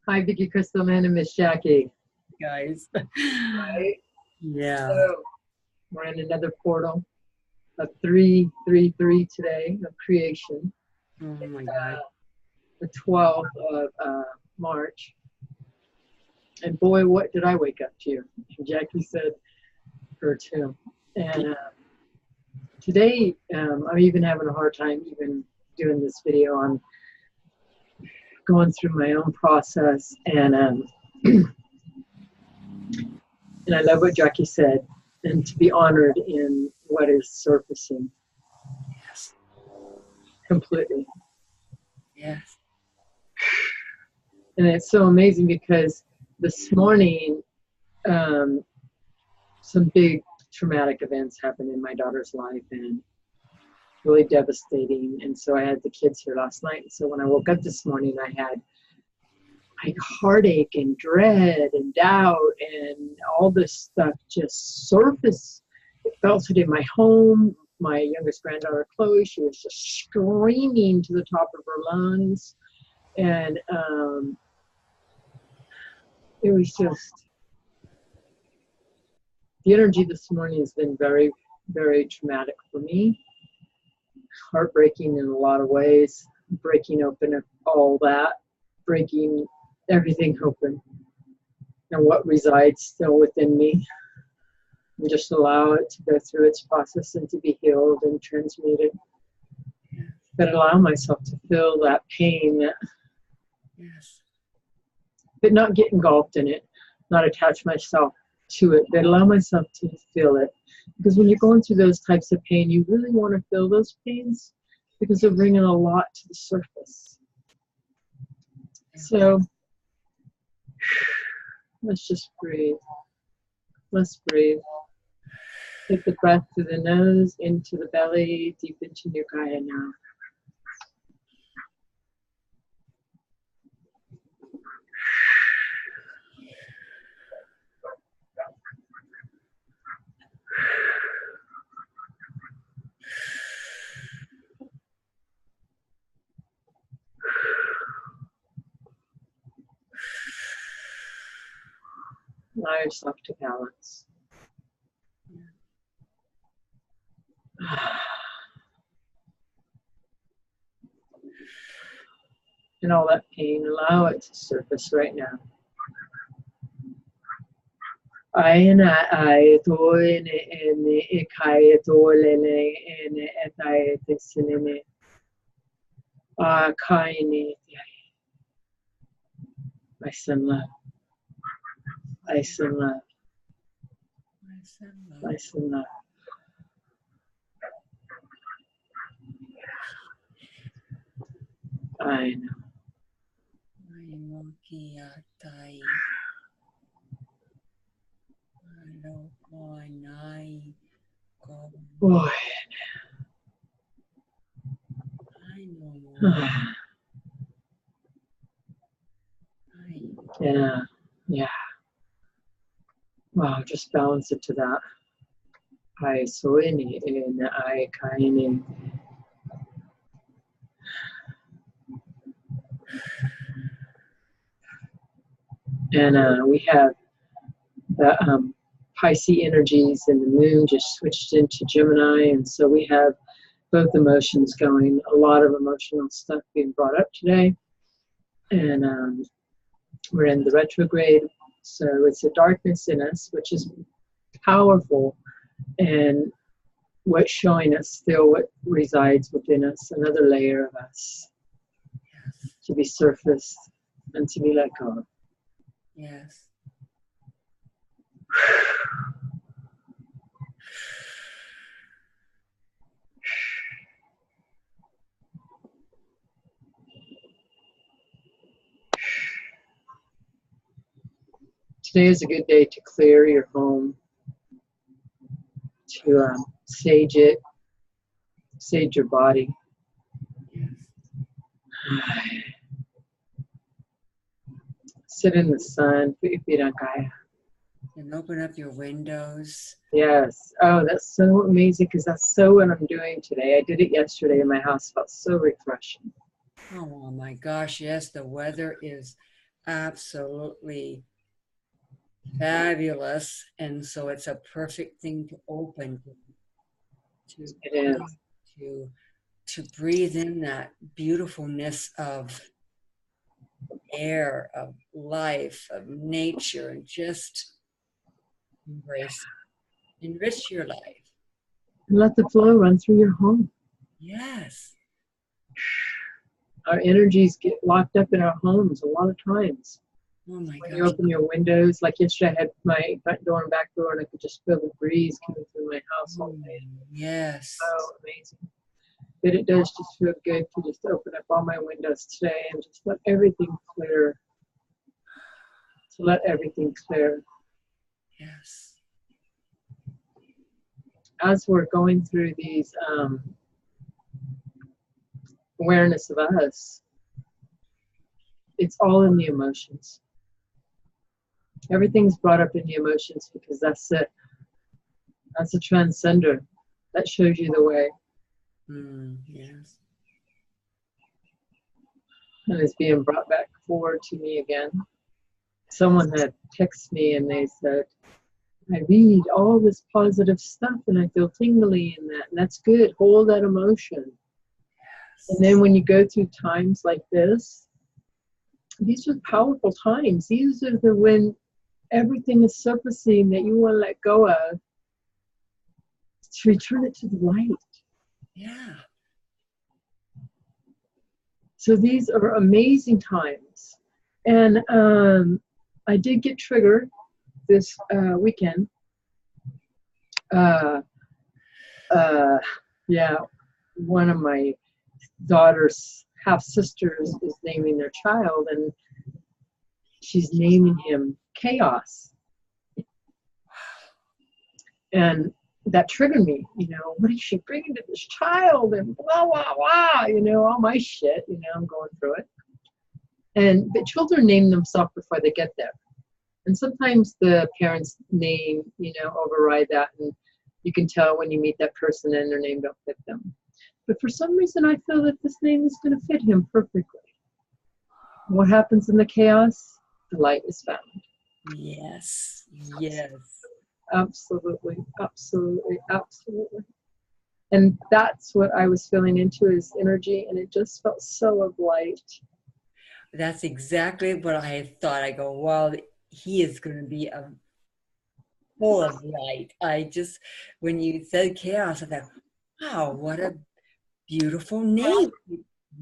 Hi, Vicky, Crystal, and Miss Jackie. Guys. Right? Yeah. So we're in another portal of 333 today of creation. Oh my Uh, God. the 12th of March. And boy, what did I wake up to? And Jackie said her too. And today, I'm even having a hard time even doing this video. I'm going through my own process, and and I love what Jackie said, and to be honored in what is surfacing Yes. completely. Yes. And it's so amazing because this morning, some big traumatic events happened in my daughter's life, and really devastating. And so I had the kids here last night. So when I woke up this morning, I had like heartache and dread and doubt and all this stuff just surfaced. It felt it in my home. My youngest granddaughter, Chloe, she was just screaming to the top of her lungs. And it was just, the energy this morning has been very, very traumatic for me. Heartbreaking in a lot of ways, breaking open all that, breaking everything open and what resides still within me, and just allow it to go through its process and to be healed and transmuted. But allow myself to feel that pain, Yes. but not get engulfed in it, not attach myself to it, but allow myself to feel it. Because when you're going through those types of pain, you really want to feel those pains because they're bringing a lot to the surface. So let's just breathe. Let's breathe. Take the breath through the nose, into the belly, deep into your Kaya now. Allow yourself to balance. And all that pain, allow it to surface right now. I to ene kai to lene ene etai tesinene a kaini. I send love. I send love. I send love. I know. Boy. Yeah, yeah. Wow, just balance it to that. I so ini in I kaini. And we have the Pisces energies, and the moon just switched into Gemini, and so we have both emotions going, a lot of emotional stuff being brought up today. And we're in the retrograde, so it's a darkness in us, which is powerful, and what's showing us still what resides within us, another layer of us to be surfaced and to be let go. Yes. Today is a good day to clear your home, to sage it, sage your body. Sit in the sun, put your feet on Gaia. And open up your windows. Yes. Oh, that's so amazing, because that's so what I'm doing today. I did it yesterday in my house. It felt so refreshing. Oh my gosh, yes, the weather is absolutely fabulous. And so it's a perfect thing to open to It is. to to breathe in that beautifulness of air, of life, of nature, and just embrace, enrich your life. And let the flow run through your home. Yes. Our energies get locked up in our homes a lot of times. Oh my When gosh. you open your windows, like yesterday, I had my front door and back door, and I could just feel the breeze coming through my house all day. Yes. Oh, amazing. But it does just feel good to just open up all my windows today and just let everything clear. To let everything clear. Yes. As we're going through these awareness of us, it's all in the emotions. Everything's brought up in the emotions because that's it. That's a transcender. That shows you the way. Yes. And it's being brought back forward to me again. Someone had texted me and they said, I read all this positive stuff and I feel tingly in that. And that's good. Hold that emotion. Yes. And then when you go through times like this, these are powerful times. These are when everything is surfacing that you want to let go of, to return it to the light. Yeah. So these are amazing times. And I did get triggered this weekend. Yeah, one of my daughter's half-sisters is naming their child, and she's naming him Chaos. And that triggered me, what is she bringing to this child, and blah, blah, blah, all my shit, I'm going through it. And the children name themselves before they get there. And sometimes the parents' name, override that, and you can tell when you meet that person and their name don't fit them. But for some reason, I feel that this name is going to fit him perfectly. What happens in the chaos? The light is found. Yes. Yes. Absolutely, absolutely, absolutely. And that's what I was feeling into, is energy, and it just felt so of light. That's exactly what I thought. I go, well, he is going to be full of light. When you said chaos, I thought, wow, what a beautiful name.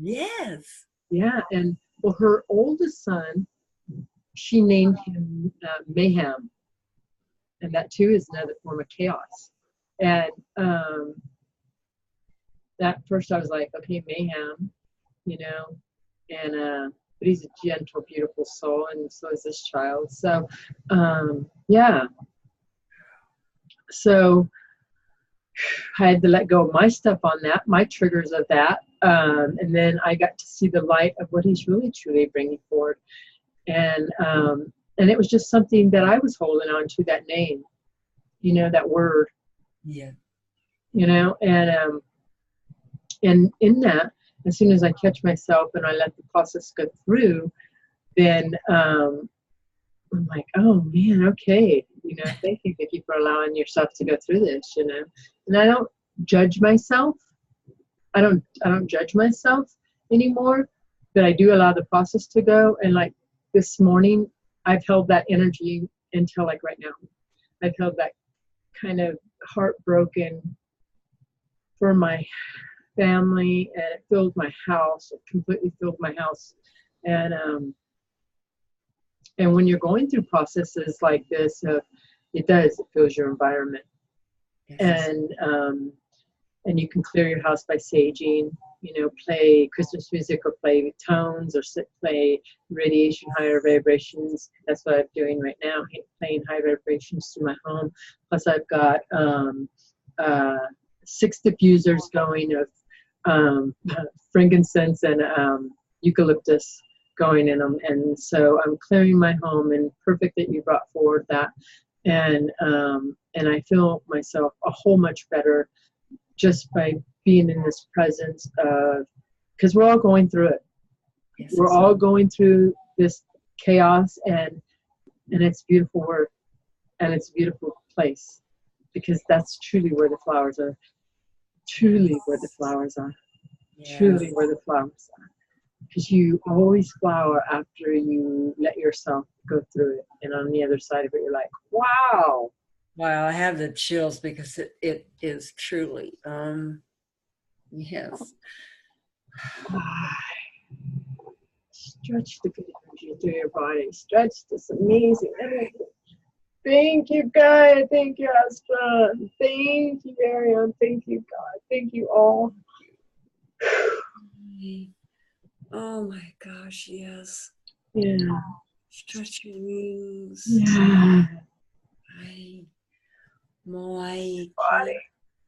Yes. Yeah, and well, her oldest son, she named him Mayhem. And that too is another form of chaos. And at first I was like, okay, Mayhem, and but he's a gentle, beautiful soul, and so is this child. So yeah. So I had to let go of my stuff on that, my triggers of that. And then I got to see the light of what he's really truly bringing forward. And it was just something that I was holding on to, that name, that word. Yeah. And in that, as soon as I catch myself and I let the process go through, then I'm like, oh man, okay. Thank you, Vicki, for allowing yourself to go through this, And I don't judge myself. I don't judge myself anymore, but I do allow the process to go. And like this morning, I've held that energy until like right now. I've held that kind of heartbroken for my family, and it filled my house. It completely filled my house. And when you're going through processes like this, it fills your environment. Yes. And you can clear your house by saging, play Christmas music, or play tones, or play radiation, higher vibrations. That's what I'm doing right now, playing high vibrations through my home. Plus I've got 6 diffusers going of frankincense and eucalyptus going in them. And so I'm clearing my home, and perfect that you brought forward that. And I feel myself a whole much better just by being in this presence of, because we're all going through it. Yes, we're all going through this chaos, and it's beautiful work, and it's a beautiful place, because that's truly where the flowers are. Truly where the flowers are. Yes. Truly where the flowers are. Because you always flower after you let yourself go through it. And on the other side of it, you're like, wow. Wow, I have the chills because it is truly, yes. Stretch the good energy through your body. Stretch this amazing energy. Thank you, God. Thank you, Astron. Thank you, Airion. Thank you, God. Thank you all. Oh my gosh, yes. Yeah. Stretch your wings. Yeah. My Body.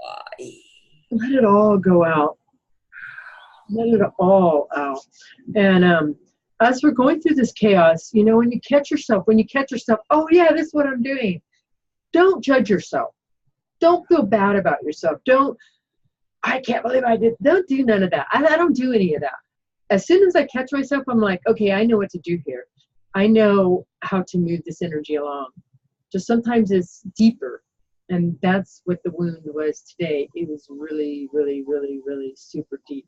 body. Let it all go out. Let it all out. And as we're going through this chaos, you know, when you catch yourself, oh yeah, this is what I'm doing. Don't judge yourself. Don't feel bad about yourself. I can't believe I did. Don't do none of that. I don't do any of that. As soon as I catch myself, I'm like, okay, I know what to do here. I know how to move this energy along. Just sometimes it's deeper. And that's what the wound was today. It was really, really, really, really super deep.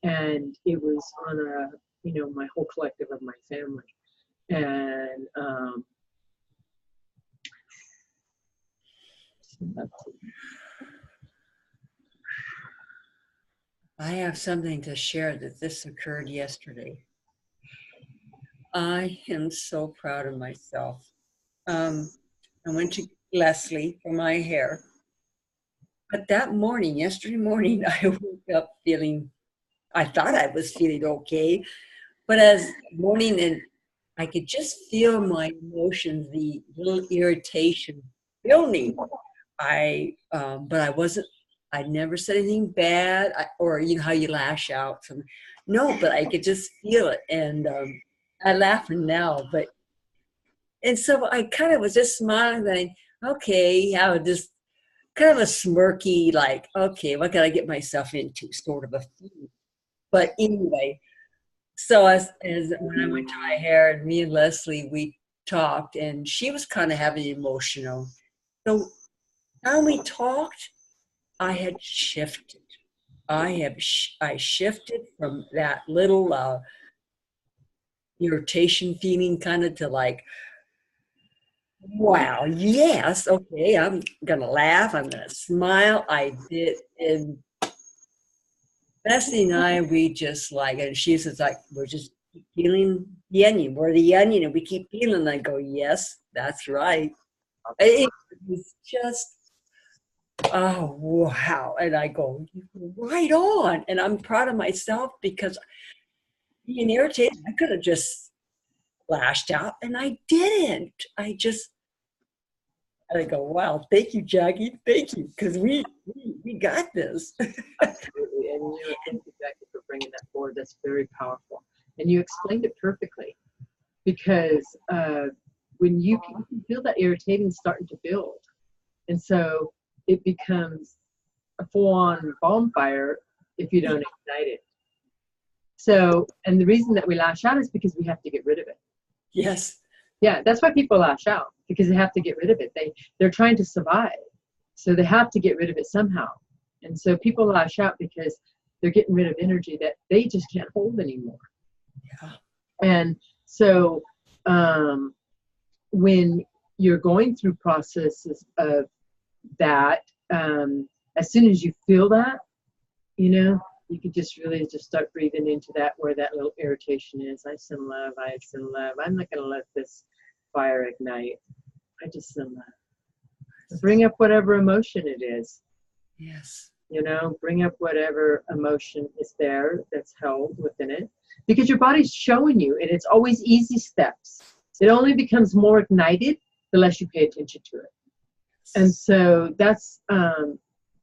And it was on my whole collective of my family. And I have something to share that this occurred yesterday. I am so proud of myself. I went to Leslie for my hair. But that morning, yesterday morning, I woke up I thought I was feeling okay. But as morning, and I could just feel my emotions, the little irritation building. But I never said anything bad, or you know how you lash out. No, but I could just feel it. And I laugh now, and so I kind of was just smiling, going, okay, I was just kind of a smirky, like, okay, what can I get myself into, sort of a feeling. But anyway, so as when I went to my hair, and me and Leslie, we talked, and she was kind of having emotional. So when we talked, I had shifted. I shifted from that little irritation feeling kind of to like, wow, yes, okay, I'm gonna laugh, I'm gonna smile. I did, and Bessie and I, we just like, and she says like, we're just peeling the onion. We're the onion, and we keep peeling. And I go, yes, that's right. It was just, oh wow! And I go, right on. And I'm proud of myself because being irritated, I could have just lashed out, and I didn't. And I go, wow, thank you, Jackie, thank you, because we got this. Absolutely. And thank you, Jackie, for bringing that forward. That's very powerful. And you explained it perfectly, because when you can feel that irritating starting to build, and so it becomes a full-on bonfire if you don't ignite it. So, and the reason that we lash out is because we have to get rid of it. Yes. Yeah, that's why people lash out, because they have to get rid of it. They're trying to survive, so they have to get rid of it somehow. And so people lash out because they're getting rid of energy that they just can't hold anymore. Yeah. And so when you're going through processes of that, as soon as you feel that, you could just really just start breathing into that, where that little irritation is. I send love. I'm not going to let this fire ignite. I just send love. Bring up whatever emotion it is. Yes. Bring up whatever emotion is there that's held within it, because your body's showing you, and it's always easy steps. It only becomes more ignited the less you pay attention to it. And so that's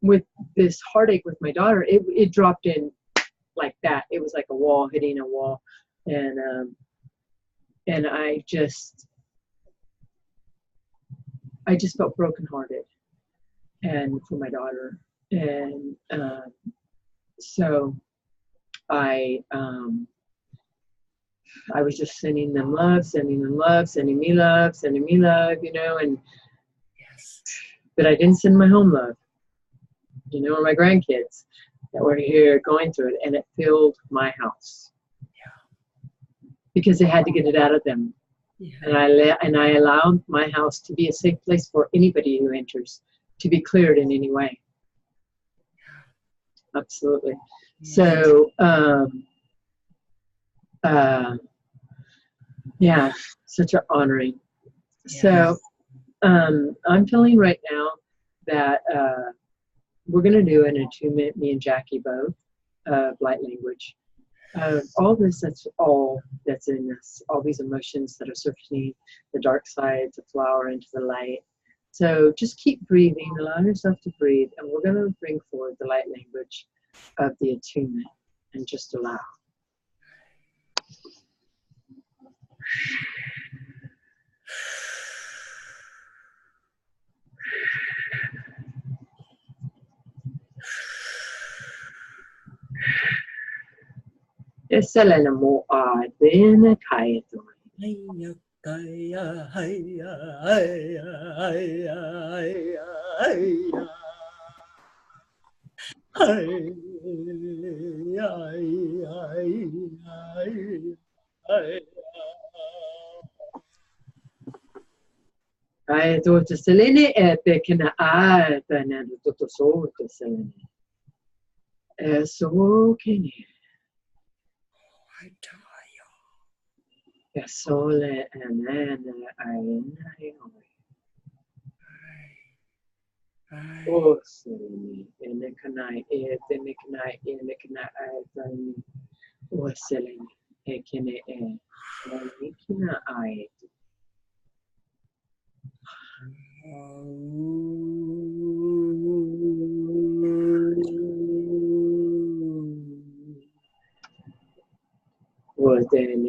with this heartache with my daughter, it dropped in like that. It was like a wall hitting a wall, and I just felt brokenhearted, and for my daughter, and so I I was just sending them love, sending them love, sending me love, sending me love, you know, and Yes. but I didn't send my home love, you know, or my grandkids that were here going through it, and it filled my house. Yeah. Because they had to get it out of them. Yeah. And I allowed my house to be a safe place for anybody who enters to be cleared in any way. Absolutely. So, yeah, such an honoring. Yeah. So, I'm feeling right now that we're going to do an attunement, me and Jackie both, light language. All this, that's all that's in us, all these emotions that are surfacing, the dark side, the flower into the light. So just keep breathing, allow yourself to breathe, and we're going to bring forward the light language of the attunement and just allow. Selena mo adena kaito. Ai to te selene e pe kena a ta na to so te selene. So kene. Ya sole anana aina. Oh selene ene kanai e te ne kanai ene kanai a tani. Oh selene e kene e. Ene kina ai. Was in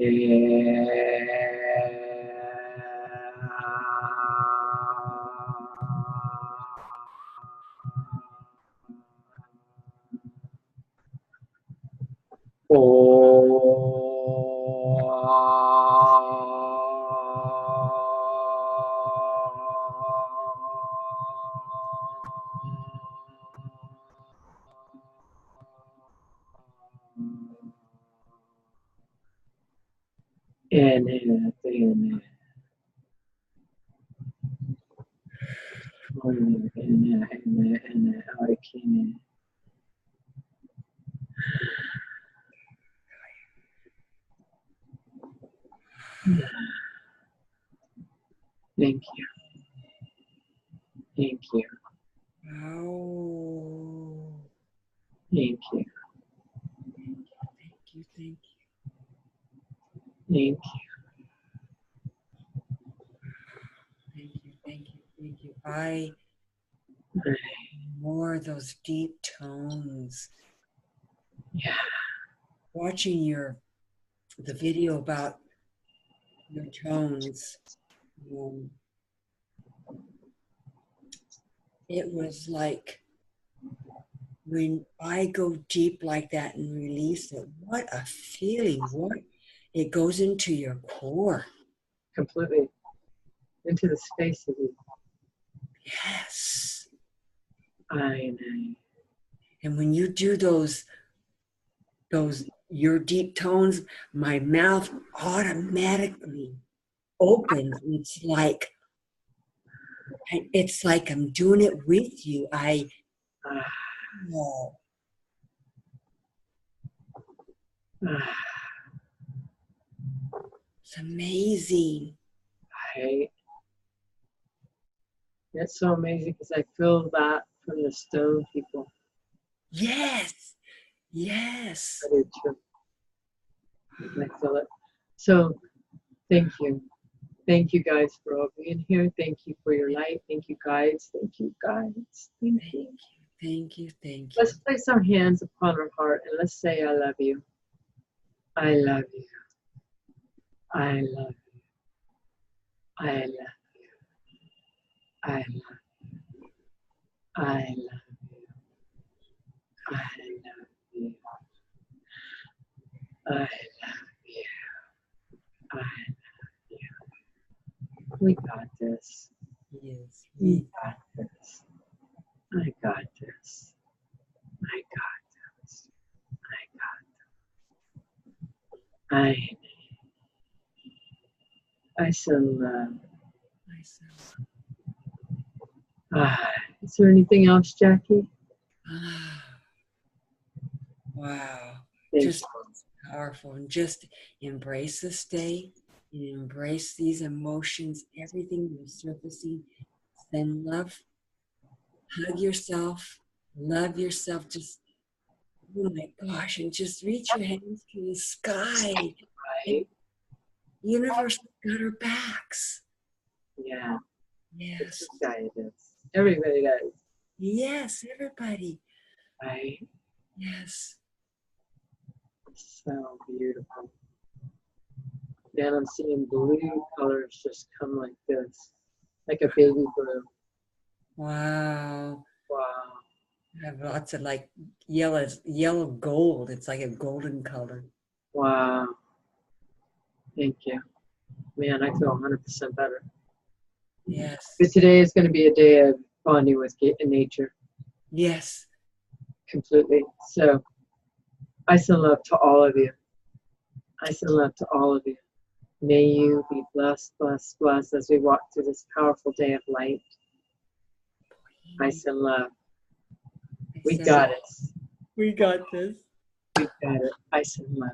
Thank you. Thank you. Oh. Thank you. Thank you. Thank you. Thank you. Thank you. Thank you. Thank you. I more of those deep tones. Yeah. Watching the video about your tones, it was like when I go deep like that and release it, what a feeling. What it goes into your core. Completely into the space of you. Yes. I know. And when you do those your deep tones, my mouth automatically opens. It's like I'm doing it with you. Oh. It's amazing. Right. That's so amazing because I feel that from the stone people. Yes. Yes. I do too. I feel it. So thank you. Thank you guys for all being here. Thank you for your light. Thank you guys. Thank you guys. Thank you. Thank you. Thank you. Let's place our hands upon our heart and let's say, I love you. I love you. I love you. I love you. I love you. I love you. I love you. I love you. I, yeah, we got this. Yes. We got this. I got this. I got this. I got this. I send love. Myself. Is there anything else, Jackie? Wow. Thank Just you. powerful. And just embrace the state. And embrace these emotions, everything you're surfacing. Send love. Hug yourself. Love yourself. Just, oh my gosh. And just reach your hands to the sky. And Right? the universe has got our backs. Yeah. Yes. This guy does. Everybody does. Yes, everybody. Right? Yes. So beautiful. Man, I'm seeing blue colors just come like this. Like a baby blue. Wow. Wow. I have lots of like yellow gold. It's like a golden color. Wow. Thank you. Man, I feel 100% better. Yes. But today is going to be a day of bonding with nature Yes. completely. So I send love to all of you. I send love to all of you. May you be blessed, blessed, blessed as we walk through this powerful day of light. I send love. We got it. We got this. We got it. I send love.